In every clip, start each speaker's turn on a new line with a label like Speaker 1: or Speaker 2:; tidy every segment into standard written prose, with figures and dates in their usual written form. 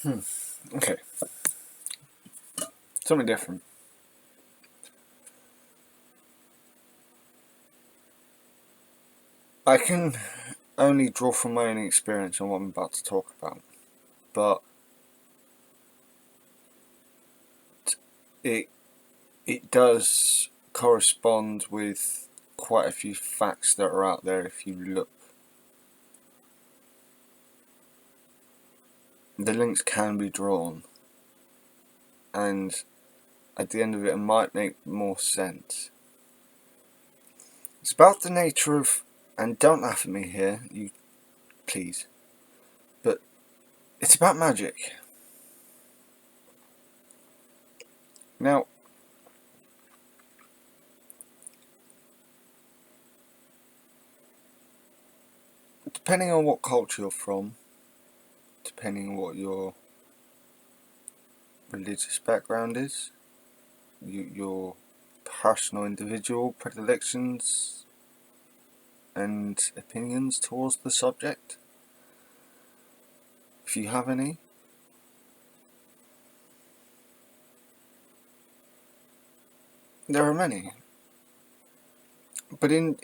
Speaker 1: Okay, something different. I can only draw from my own experience on what I'm about to talk about, but it it does correspond with quite a few facts that are out there if you look. The links can be drawn, and at the end of it might make more sense. It's about the nature of, and don't laugh at me here, you please, but it's about magic. Now, depending on what culture you're from, depending on what your religious background is, your personal individual predilections and opinions towards the subject, if you have any, there are many. But in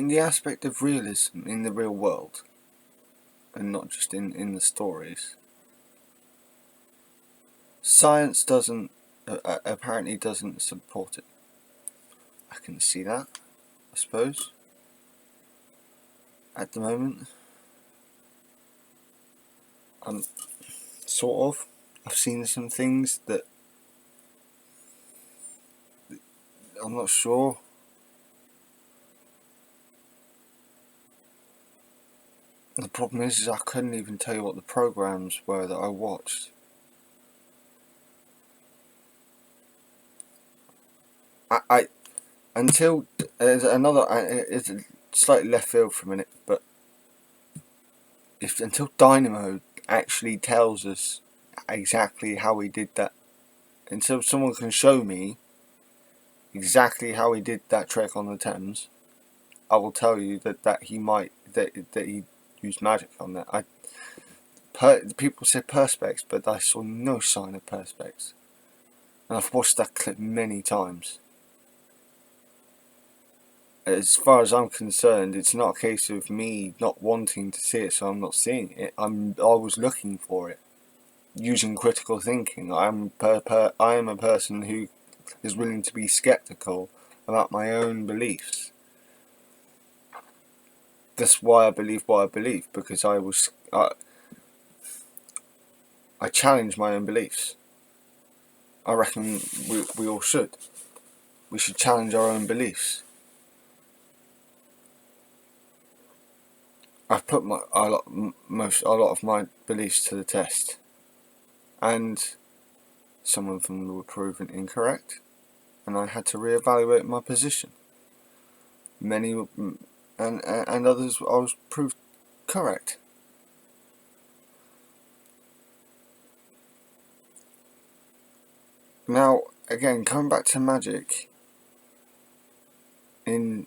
Speaker 1: the aspect of realism in the real world, and not just in the stories, science doesn't apparently doesn't support it. I can see that, I suppose, at the moment. I'm sort of. I've seen some things that I'm not sure. The problem is I couldn't even tell you what the programs were that I watched. I until there's another. It's slightly left field for a minute, but if until Dynamo actually tells us exactly how he did that, until someone can show me exactly how he did that trick on the Thames, I will tell you that he used magic on that. People say perspex, but I saw no sign of perspex, and I've watched that clip many times. As far as I'm concerned, it's not a case of me not wanting to see it, so I'm not seeing it. I was looking for it, using critical thinking. I am a person who is willing to be skeptical about my own beliefs. That's why I believe what I believe, because I challenge my own beliefs. I reckon we all should. We should challenge our own beliefs. I've put a lot of my beliefs to the test, and some of them were proven incorrect, and I had to reevaluate my position. Many and others I was proved correct. Now, again, coming back to magic, in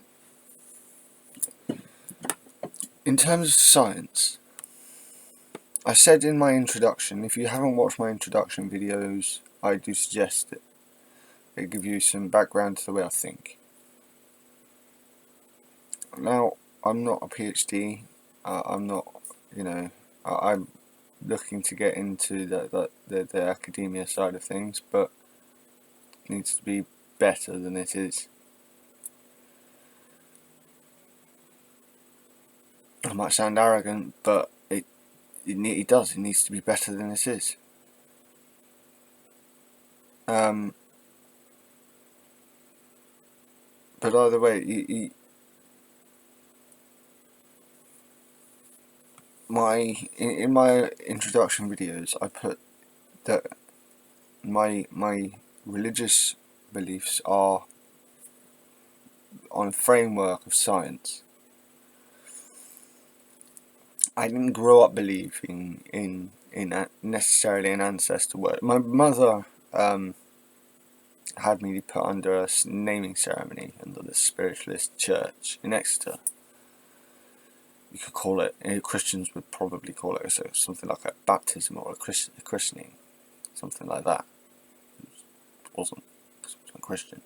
Speaker 1: terms of science, I said in my introduction, if you haven't watched my introduction videos, I do suggest it. They give you some background to the way I think. Now, I'm not a PhD. I'm not, I'm looking to get into the academia side of things, but it needs to be better than it is. I might sound arrogant, but it does. It needs to be better than it is. But either way, in my introduction videos, I put that my religious beliefs are on a framework of science. I didn't grow up believing in necessarily an ancestor word. My mother had me put under a naming ceremony under the spiritualist church in Exeter. you could call it, Christians would probably call it something like a baptism or a christening, something like that. It wasn't Christian.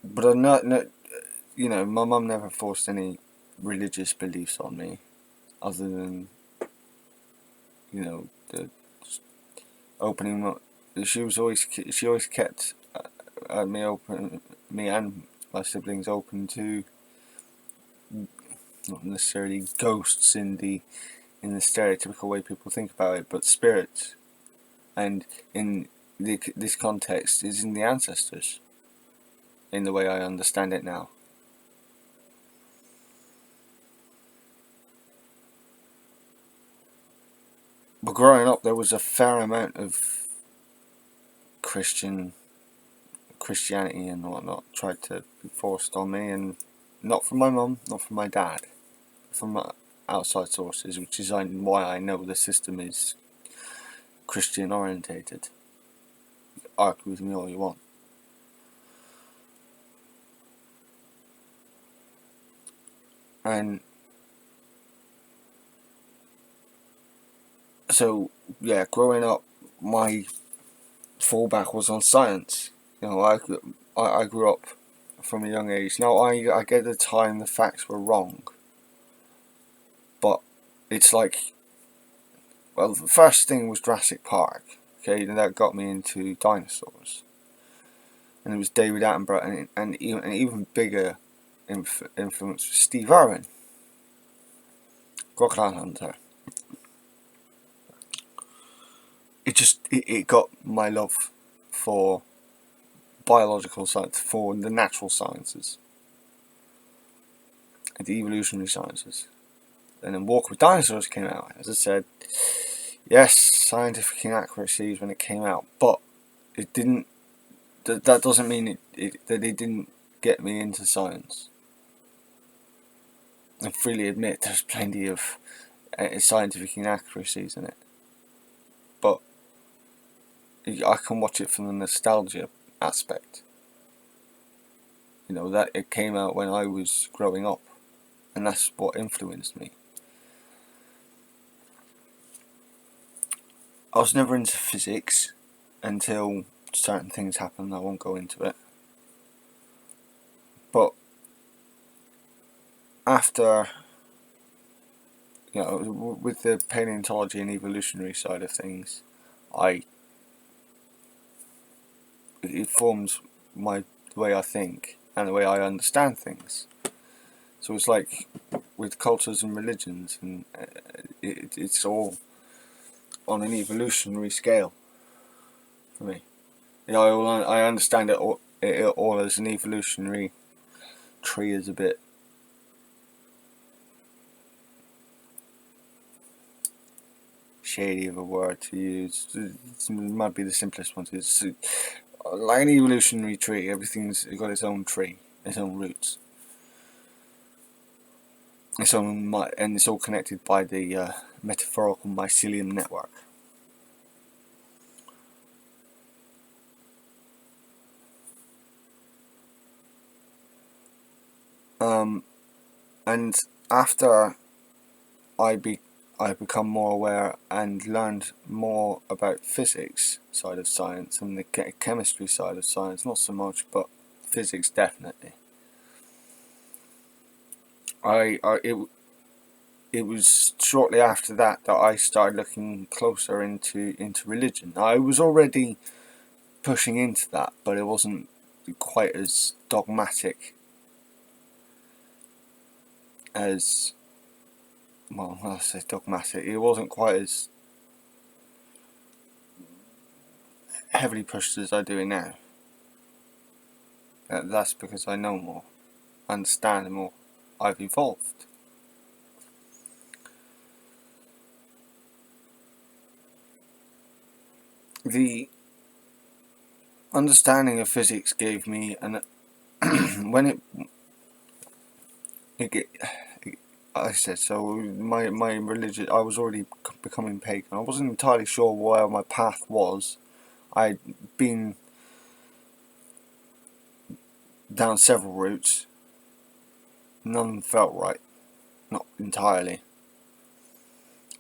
Speaker 1: But I'm not, my mum never forced any religious beliefs on me, other than, the opening. She always kept me and my siblings open to, not necessarily ghosts in the stereotypical way people think about it, but spirits, and in this context is in the ancestors, in the way I understand it now. But growing up, there was a fair amount of Christianity and whatnot tried to be forced on me, and not from my mum, not from my dad, from outside sources, which is why I know the system is Christian orientated. Argue with me all you want. And so, yeah, growing up, my fallback was on science. I grew up from a young age. Now, I get the time the facts were wrong, but it's like, well, the first thing was Jurassic Park, okay, and that got me into dinosaurs. And it was David Attenborough, and even bigger influence was Steve Irwin, Crocodile Hunter. It got my love for biological science, for the natural sciences, and the evolutionary sciences. And then Walk with Dinosaurs came out. As I said, yes, scientific inaccuracies when it came out, but it didn't. That doesn't mean that it didn't get me into science. I freely admit there's plenty of scientific inaccuracies in it, but I can watch it from the nostalgia aspect. That it came out when I was growing up, and that's what influenced me. I was never into physics until certain things happened. I won't go into it. But after, with the paleontology and evolutionary side of things, it forms the way I think and the way I understand things. So it's like with cultures and religions, and it's all on an evolutionary scale for me. I understand it all as an evolutionary tree. Is a bit shady of a word to use. It might be the simplest one. It's like an evolutionary tree. Everything's got its own tree, its own roots, and it's all connected by the metaphorical mycelium network. And after I become more aware and learned more about physics side of science and the chemistry side of science, not so much, but physics definitely. It was shortly after that I started looking closer into religion. I was already pushing into that, but it wasn't quite as dogmatic as, well, I say dogmatic. It wasn't quite as heavily pushed as I do it now. That's because I know more, understand more. I've evolved. The understanding of physics gave me an when I said so. My religion. I was already becoming pagan. I wasn't entirely sure where my path was. I'd been down several routes. none felt right, not entirely.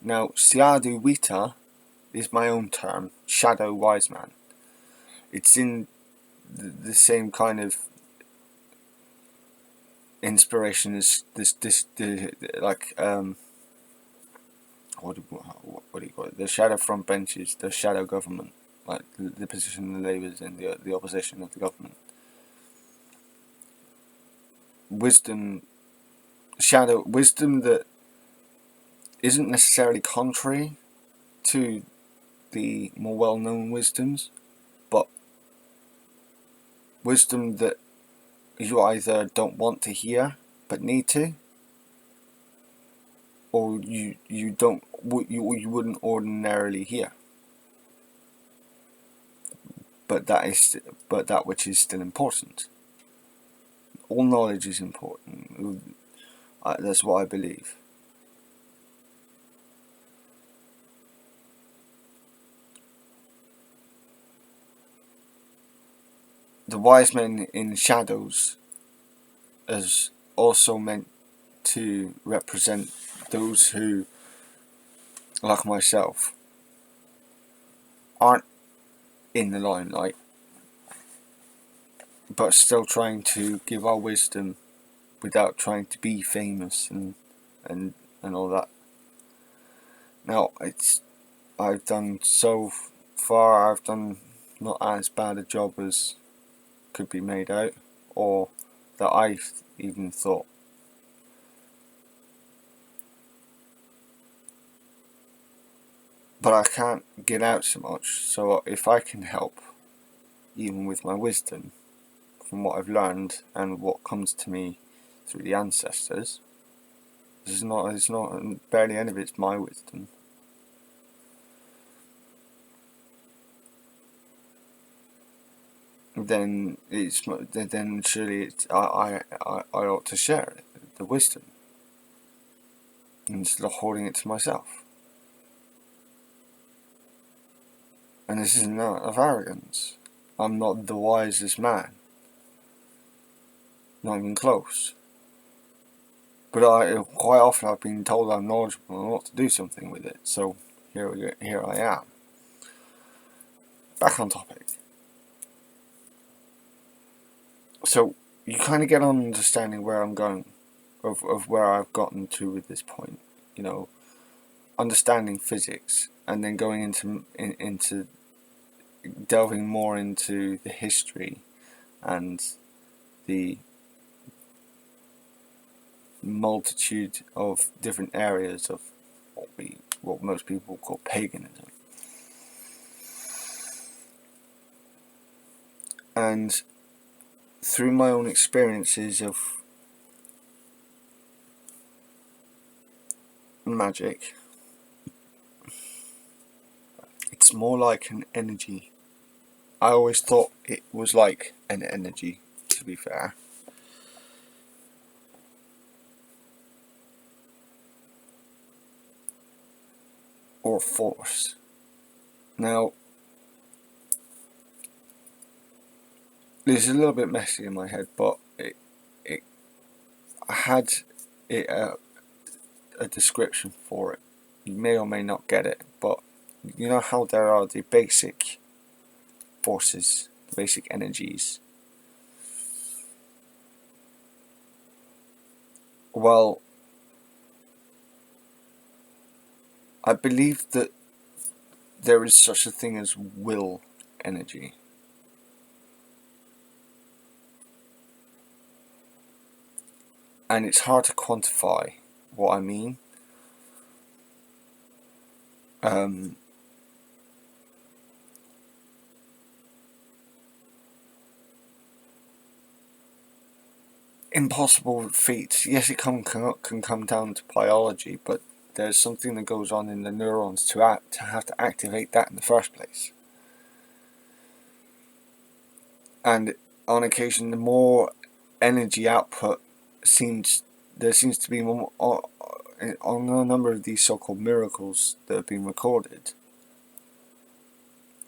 Speaker 1: Now, Siadu Wita is my own term, shadow wise man. It's in the same kind of inspiration as like what do you call it? The shadow front benches, the shadow government, like the position the Labour's in, the opposition of the government. Wisdom that isn't necessarily contrary to the more well-known wisdoms, but wisdom that you either don't want to hear but need to, or you wouldn't ordinarily hear. But that which is still important. All knowledge is important. That's what I believe. The wise men in shadows is also meant to represent those who, like myself, aren't in the limelight, but still trying to give our wisdom without trying to be famous and all that. Now, I've done so far. I've done not as bad a job as could be made out, or that I've even thought. But I can't get out so much, so if I can help, even with my wisdom, from what I've learned and what comes to me through the ancestors, it's not barely any of it's my wisdom. Then surely I ought to share it, the wisdom, instead of holding it to myself. And this isn't out of arrogance. I'm not the wisest man. Not even close. But quite often I've been told I'm knowledgeable and ought to do something with it. So here I am. Back on topic. So you kind of get on understanding where I'm going, of where I've gotten to with this point. You know, understanding physics and then going into delving more into the history and the multitude of different areas of what most people call paganism. And through my own experiences of magic, it's more like an energy. I always thought it was like an energy, to be fair. Or force. Now, this is a little bit messy in my head, but I had a description for it. You may or may not get it, but you know how there are the basic forces, the basic energies. Well, I believe that there is such a thing as will energy. And it's hard to quantify what I mean. Impossible feats. Yes, it can come down to biology, but there's something that goes on in the neurons to have to activate that in the first place. And on occasion, the more energy output there seems to be more on a number of these so-called miracles that have been recorded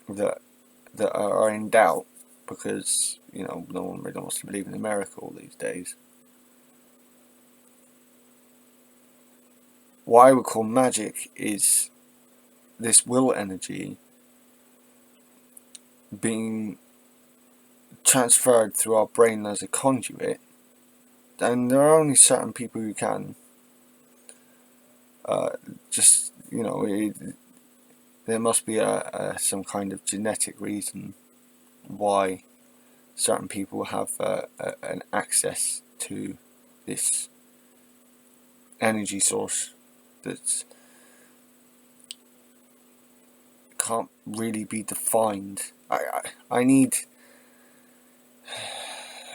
Speaker 1: that are in doubt, because no one really wants to believe in a miracle these days. what I would call magic is this will energy being transferred through our brain as a conduit, and there are only certain people who can. Just, you know, there must be some kind of genetic reason why certain people have an access to this energy source that can't really be defined. I need.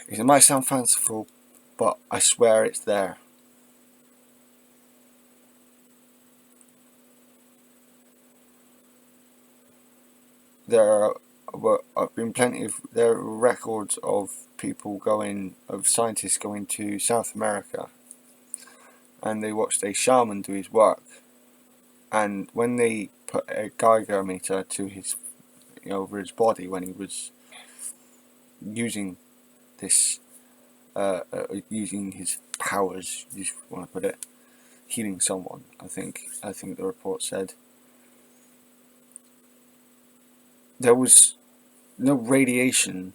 Speaker 1: It might sound fanciful, but I swear it's there. There have been there are records of scientists going to South America, and they watched a shaman do his work. And when they put a Geiger meter to his, over his body when he was using this, using his powers, if you want to put it, healing someone, I think the report said, there was no radiation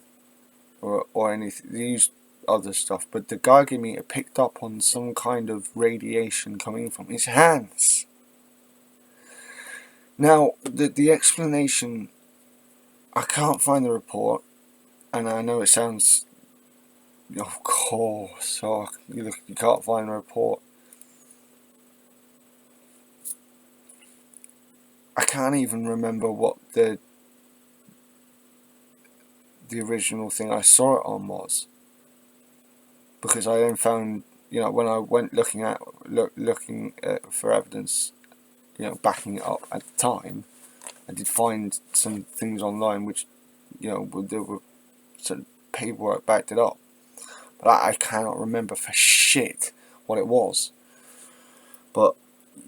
Speaker 1: or anything. They used other stuff, but the Geiger meter picked up on some kind of radiation coming from his hands. Now, the explanation, I can't find the report, and I know it sounds, of course, you can't find the report. I can't even remember what the original thing I saw it on was, because I then found, when I went looking for evidence, backing it up at the time, I did find some things online which, there were some paperwork backed it up, but I cannot remember for shit what it was. But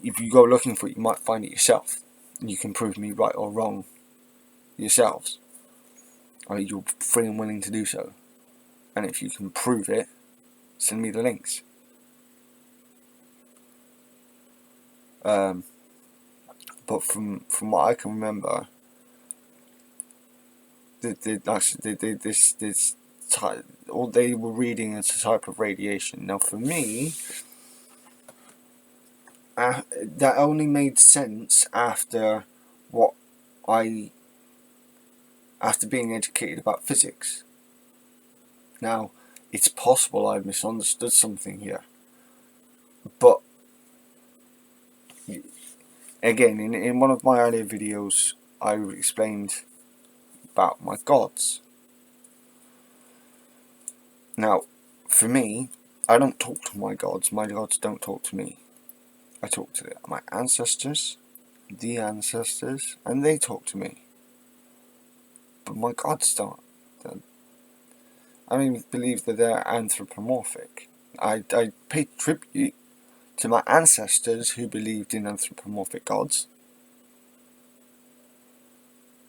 Speaker 1: if you go looking for it, you might find it yourself, and you can prove me right or wrong yourselves. I mean, you're free and willing to do so, and if you can prove it, send me the links. But from what I can remember, all they were reading is a type of radiation. Now, for me, that only made sense after being educated about physics. Now, it's possible I misunderstood something here, but again, in one of my earlier videos, I explained about my gods. Now, for me, I don't talk to my gods don't talk to me. I talk to my ancestors, the ancestors, and they talk to me. But my gods don't. I don't even believe that they're anthropomorphic. I pay tribute to my ancestors who believed in anthropomorphic gods.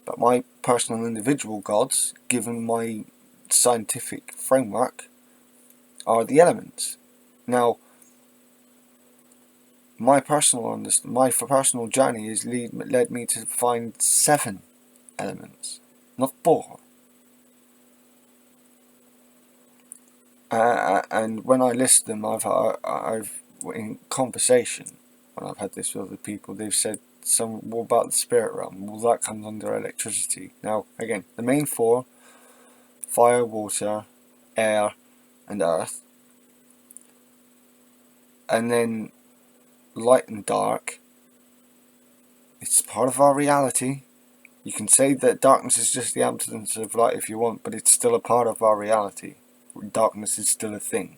Speaker 1: But my personal individual gods, given my scientific framework, are the elements. Now, my personal journey has led me to find 7 elements, not 4. And when I list them, I've in conversation, when I've had this with other people, they've said what about the spirit realm? Well, that comes under electricity. Now, again, the main 4: fire, water, air, and earth. And then light and dark. It's part of our reality. You can say that darkness is just the absence of light if you want, but it's still a part of our reality. Darkness is still a thing.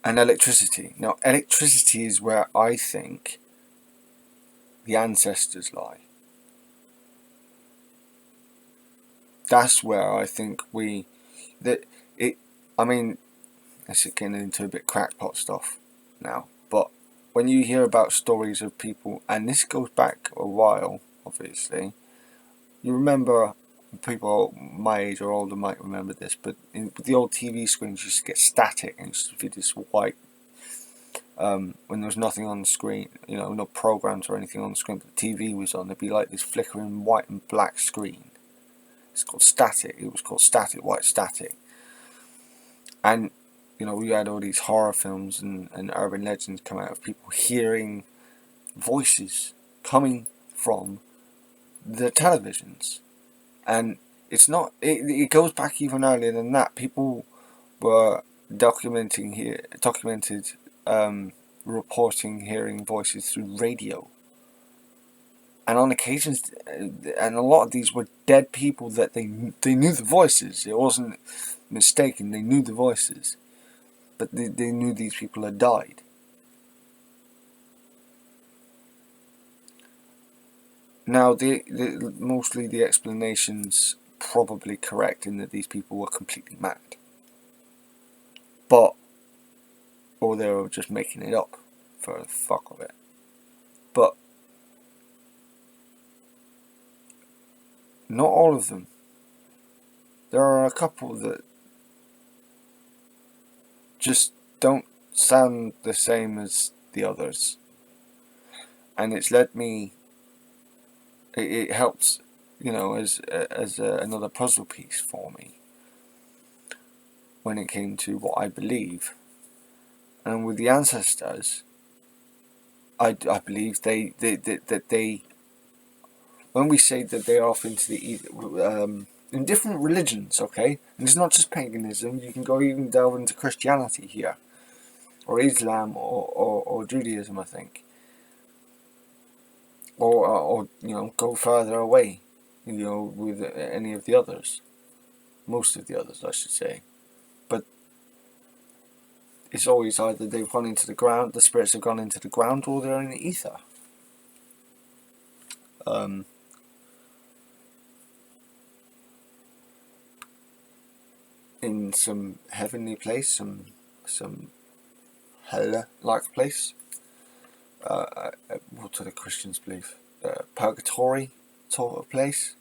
Speaker 1: And electricity. Now, electricity is where I think the ancestors lie. That's where I think I mean, let's get into a bit crackpot stuff now, but when you hear about stories of people, and this goes back a while, obviously, you remember, people my age or older might remember this, but the old TV screens used to get static and used to be this white when there was nothing on the screen, no programs or anything on the screen, but the TV was on, there'd be like this flickering white and black screen. It's called static. It was called static, white static. And we had all these horror films and urban legends come out of people hearing voices coming from the televisions. And it's not, it goes back even earlier than that. People were documented reporting hearing voices through radio. And on occasions, and a lot of these were dead people that they knew the voices. It wasn't mistaken, they knew the voices. But they knew these people had died. Now, mostly the explanation's probably correct in that these people were completely mad. Or they were just making it up for the fuck of it. But not all of them. There are a couple that just don't sound the same as the others. And it's led me... It helps, as another puzzle piece for me when it came to what I believe. And with the Ancestors, I believe that they, when we say that they are off into the in different religions, okay, and it's not just paganism. You can go even delve into Christianity here, or Islam, or Judaism, I think, or go further away, with any of the others, most of the others, I should say. But it's always either they've gone into the ground, the spirits have gone into the ground, or they're in the ether. In some heavenly place, some hell-like place. What do the Christians believe? Purgatory sort of place.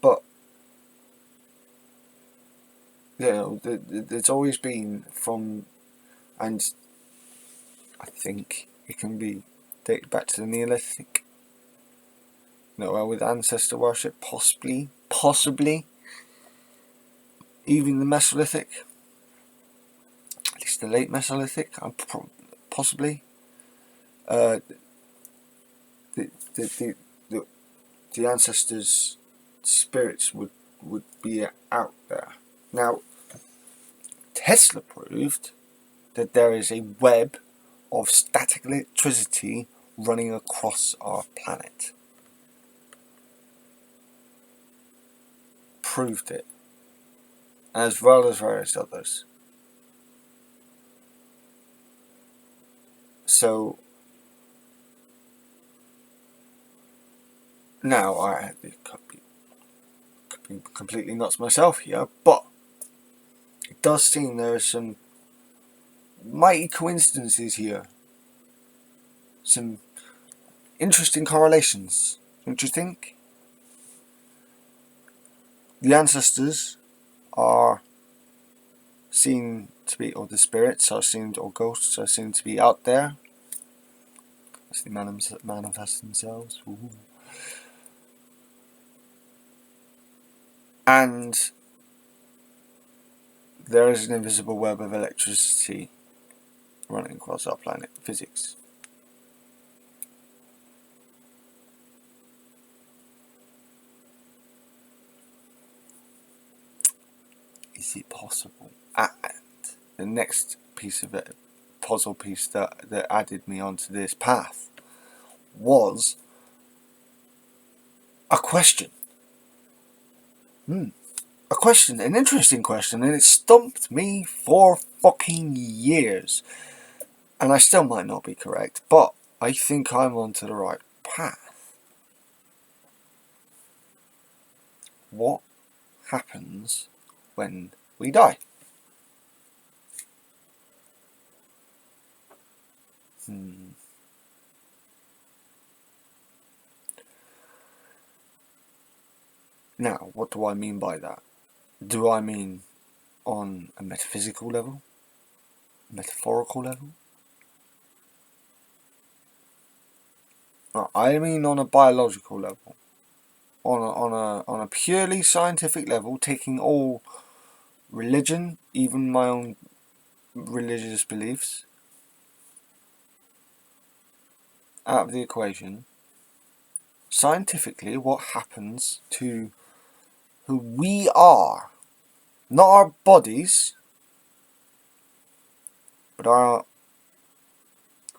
Speaker 1: But there's always been from, and I think it can be dated back to the Neolithic. With ancestor worship, possibly, even the Mesolithic, at least the late Mesolithic, possibly. The ancestors' spirits would be out there. Now, Tesla proved that there is a web of static electricity running across our planet. Proved it, as well as various others. So now I could be completely nuts myself here, but it does seem there are some mighty coincidences here. Some interesting correlations, don't you think? The ancestors are seen to be, or the spirits are seen, or ghosts are seen to be out there as they manifest themselves. Ooh. And there is an invisible web of electricity running across our planet. Physics. Is it possible? And the next piece of it, puzzle piece that added me onto this path was a question. A question, an interesting question, and it stumped me for fucking years. And I still might not be correct, but I think I'm onto the right path. What happens when we die? Now, what do I mean by that? Do I mean on a metaphysical level? metaphorical level. No, I mean on a biological level. On a purely scientific level, taking all religion, even my own religious beliefs, out of the equation. Scientifically, what happens to who we are, not our bodies, but our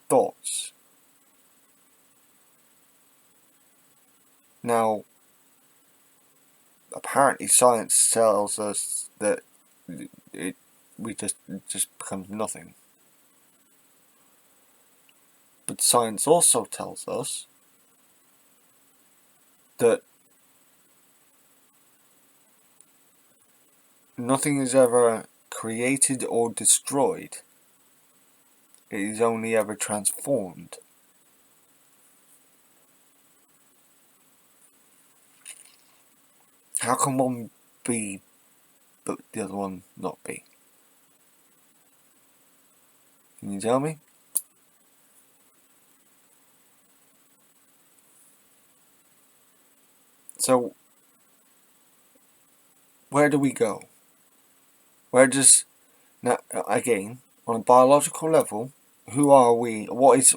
Speaker 1: thoughts. Now, apparently science tells us that we just becomes nothing. But science also tells us that nothing is ever created or destroyed. It is only ever transformed. How can one be but the other one not be? Can you tell me? So, where do we go? Where does, now again, on a biological level, who are we? What are,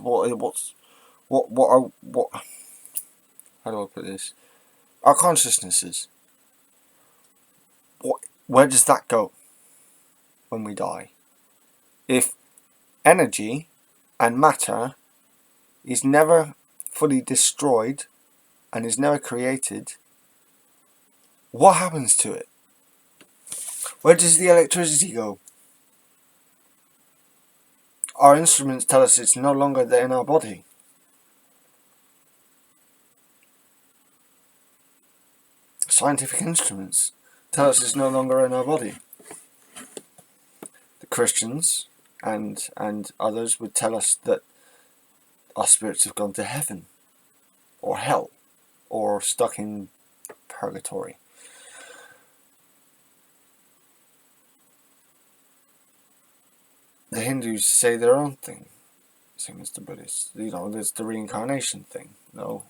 Speaker 1: how do I put this? Our consciousnesses. Where does that go when we die? If energy and matter is never fully destroyed and is never created, what happens to it? Where does the electricity go? Our instruments tell us it's no longer there in our body. Scientific instruments tell us it's no longer in our body. The Christians and others would tell us that our spirits have gone to heaven or hell or stuck in purgatory. The Hindus say their own thing, same as the Buddhists. There's the reincarnation thing, the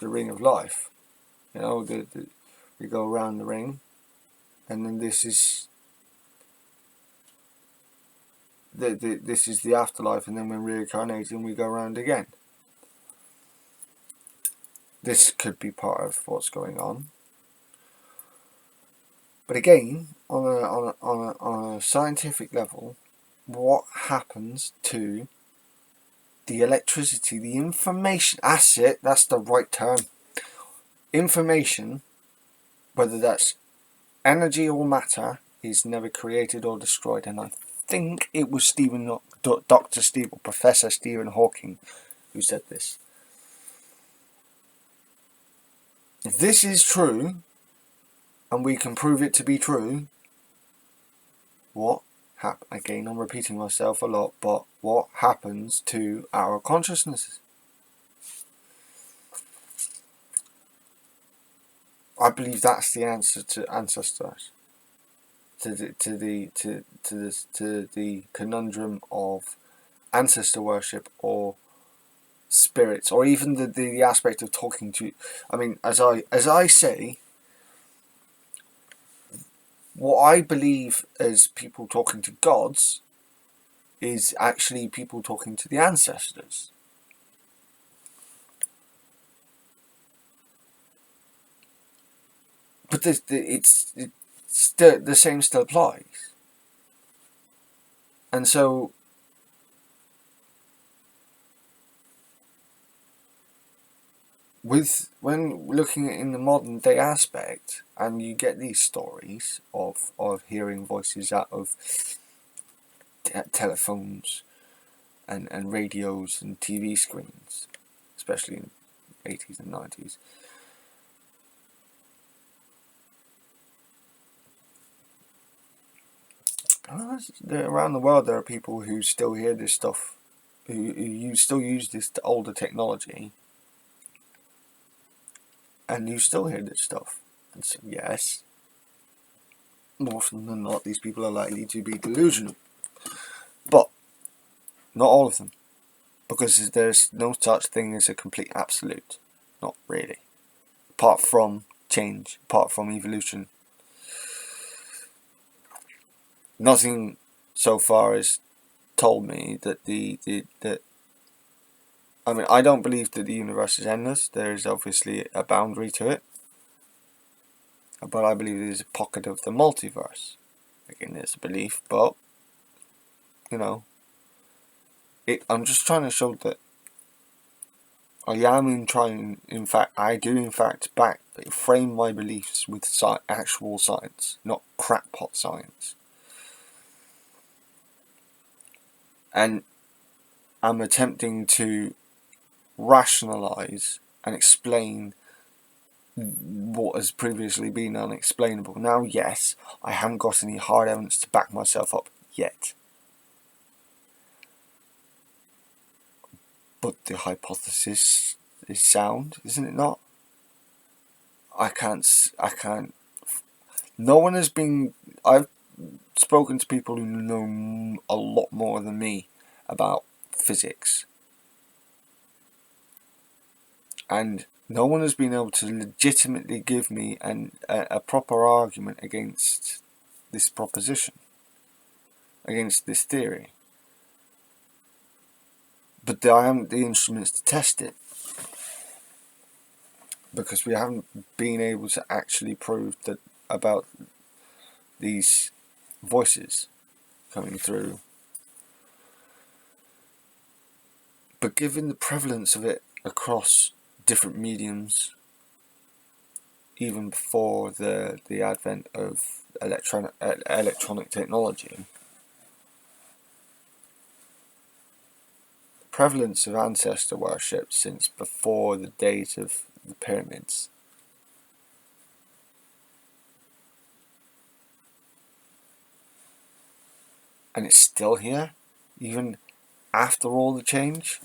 Speaker 1: ring of life. We go around the ring, and then this is the afterlife, and then when reincarnating, we go around again. This could be part of what's going on. But again, on a scientific level, what happens to the electricity, the information? That's the right term. Information, whether that's energy or matter, is never created or destroyed. And I think it was Professor Stephen Hawking who said this. If this is true, and we can prove it to be true, again, I'm repeating myself a lot, but what happens to our consciousness? I believe that's the answer to Ancestors, to the conundrum of ancestor worship or spirits, or even the aspect of talking to. I mean, as I say, what I believe as people talking to gods is actually people talking to the ancestors. But the same still applies. And so, when looking in the modern day aspect, and you get these stories of hearing voices out of telephones and radios and TV screens, especially in the 80s and 90s. Around the world, there are people who still hear this stuff, who still use this older technology, and you still hear this stuff. And so, yes, more often than not, these people are likely to be delusional. But not all of them, because there's no such thing as a complete absolute. Not really. Apart from change, apart from evolution. Nothing so far has told me that I mean, I don't believe that the universe is endless. There is obviously a boundary to it. But I believe there's a pocket of the multiverse. Again, there's a belief, but, you know, I'm just trying to show that I do in fact frame my beliefs with actual science, not crackpot science. And I'm attempting to rationalize and explain what has previously been unexplainable. Now, yes, I haven't got any hard evidence to back myself up yet. But the hypothesis is sound, isn't it not? I can't, no one has been, I've spoken to people who know a lot more than me about physics. And no one has been able to legitimately give me a proper argument against this proposition, against this theory. But I haven't the instruments to test it, because we haven't been able to actually prove that about these voices coming through. But given the prevalence of it across different mediums, even before the advent of electronic technology, the prevalence of ancestor worship since before the days of the pyramids, and it's still here, even after all the change.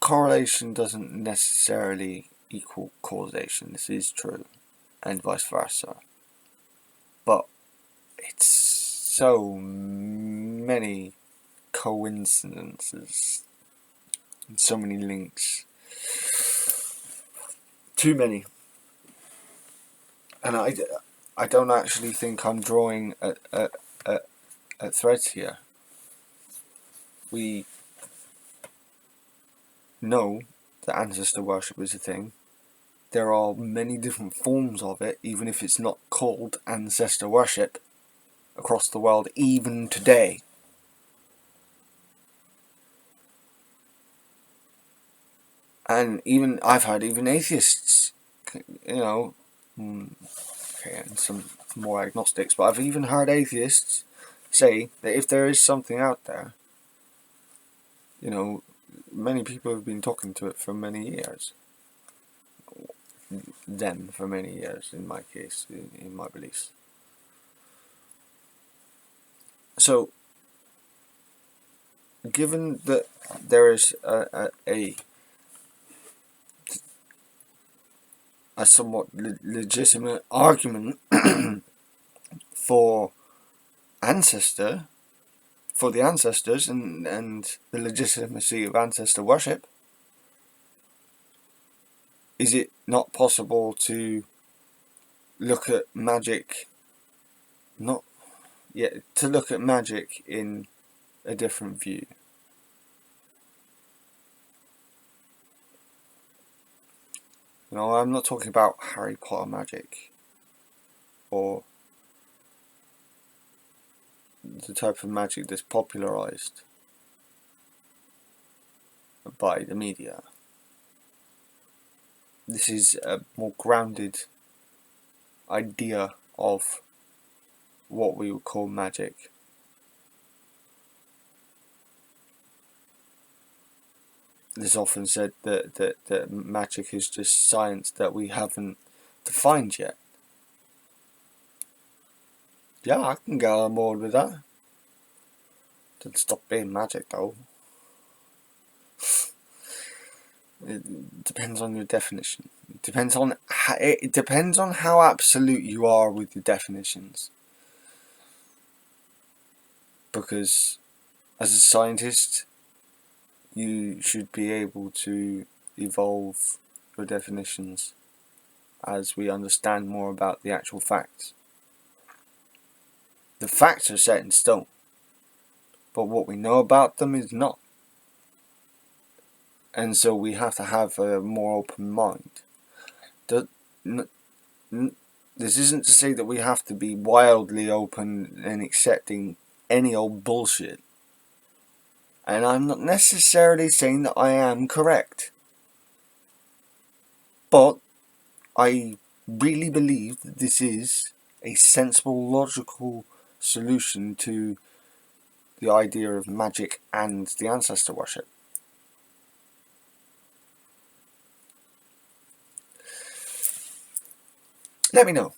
Speaker 1: Correlation doesn't necessarily equal causation, this is true, and vice versa. But it's so many coincidences and so many links. Too many. And I don't actually think I'm drawing at threads here. We know that ancestor worship is a thing. There are many different forms of it, even if it's not called ancestor worship, across the world, even today. And even I've heard even atheists, you know, okay, and some more agnostics, but I've even heard atheists say that if there is something out there, you know, many people have been talking to it for many years. Them for many years, in my case, in my beliefs. So, given that there is a somewhat legitimate argument for the ancestors and the legitimacy of ancestor worship, is it not possible to look at magic, to look at magic in a different view? You know, I'm not talking about Harry Potter magic, or the type of magic that's popularized by the media. This is a more grounded idea of what we would call magic. It's often said that magic is just science that we haven't defined yet. Yeah, I can get on board with that. Doesn't stop being magic though. It depends on your definition. It depends on how absolute you are with your definitions. Because as a scientist, you should be able to evolve your definitions as we understand more about the actual facts. The facts are set in stone, but what we know about them is not. And so we have to have a more open mind. This isn't to say that we have to be wildly open and accepting any old bullshit. And I'm not necessarily saying that I am correct. But I really believe that this is a sensible, logical solution to the idea of magic and the ancestor worship. Let me know.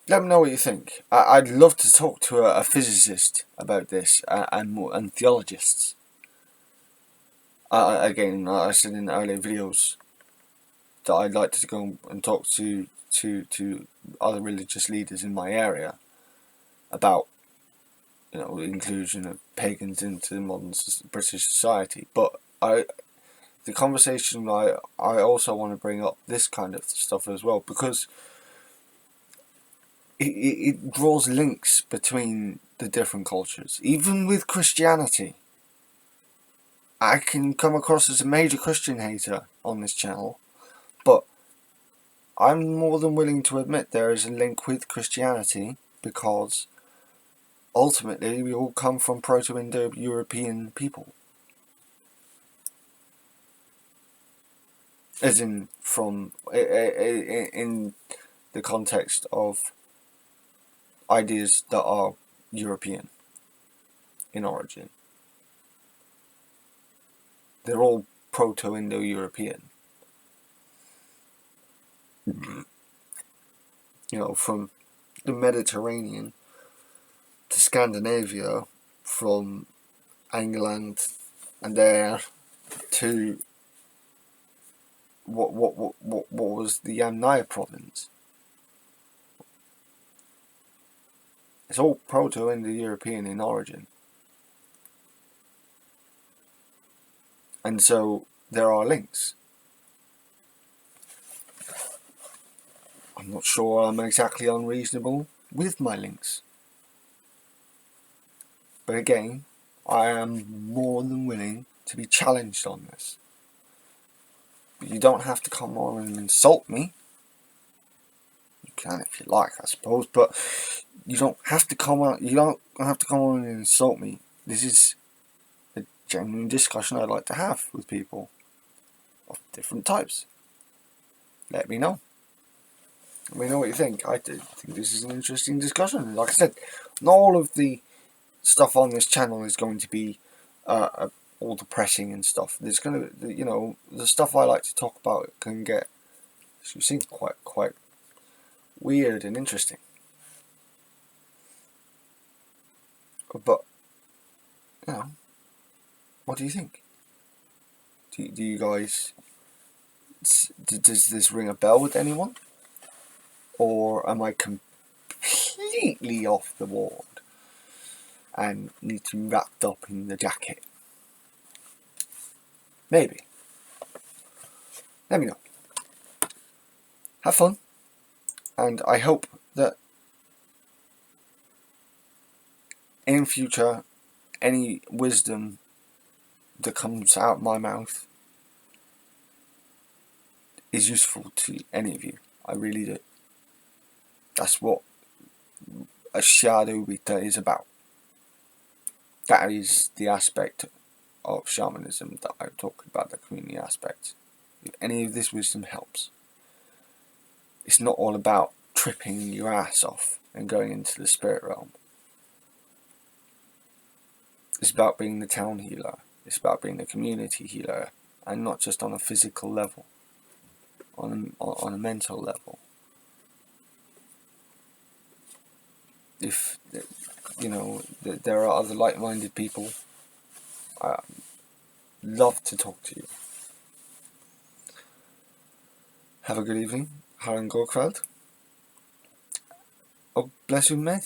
Speaker 1: Let me know what you think. I'd love to talk to a physicist about this and theologists. Again, I said in earlier videos that I'd like to go and talk to other religious leaders in my area about, you know, the inclusion of pagans into modern British society. But the conversation I also want to bring up this kind of stuff as well, because it draws links between the different cultures. Even with Christianity, I can come across as a major Christian hater on this channel, but I'm more than willing to admit there is a link with Christianity, because ultimately we all come from Proto-Indo-European people. As in, from in the context of ideas that are European in origin. They're all Proto-Indo-European. You know, from the Mediterranean to Scandinavia, from England and there to what was the Yamnaya province. It's all Proto-Indo-European in origin. And so there are links. I'm not sure I'm exactly unreasonable with my links. But again, I am more than willing to be challenged on this. But you don't have to come on and insult me. You can if you like, I suppose, but you don't have to come on. You don't have to come on and insult me. This is a genuine discussion I'd like to have with people of different types. Let me know. Let me know what you think. I think this is an interesting discussion. Like I said, not all of the stuff on this channel is going to be all depressing and stuff. There's going to, you know, the stuff I like to talk about can get, as you've seen, quite weird and interesting. But, you know, what do you think? Do you guys, does this ring a bell with anyone? Or am I completely off the wall and need to be wrapped up in the jacket? Maybe. Let me know. Have fun. And I hope that in future, any wisdom that comes out my mouth is useful to any of you. I really do. That's what a shadow reader is about. That is the aspect of shamanism that I'm talking about, the community aspect. If any of this wisdom helps, it's not all about tripping your ass off and going into the spirit realm. It's about being the town healer. It's about being the community healer, and not just on a physical level, on a mental level. If, you know, there are other like-minded people, I love to talk to you. Have a good evening. Har en god kväll. Och bless you med.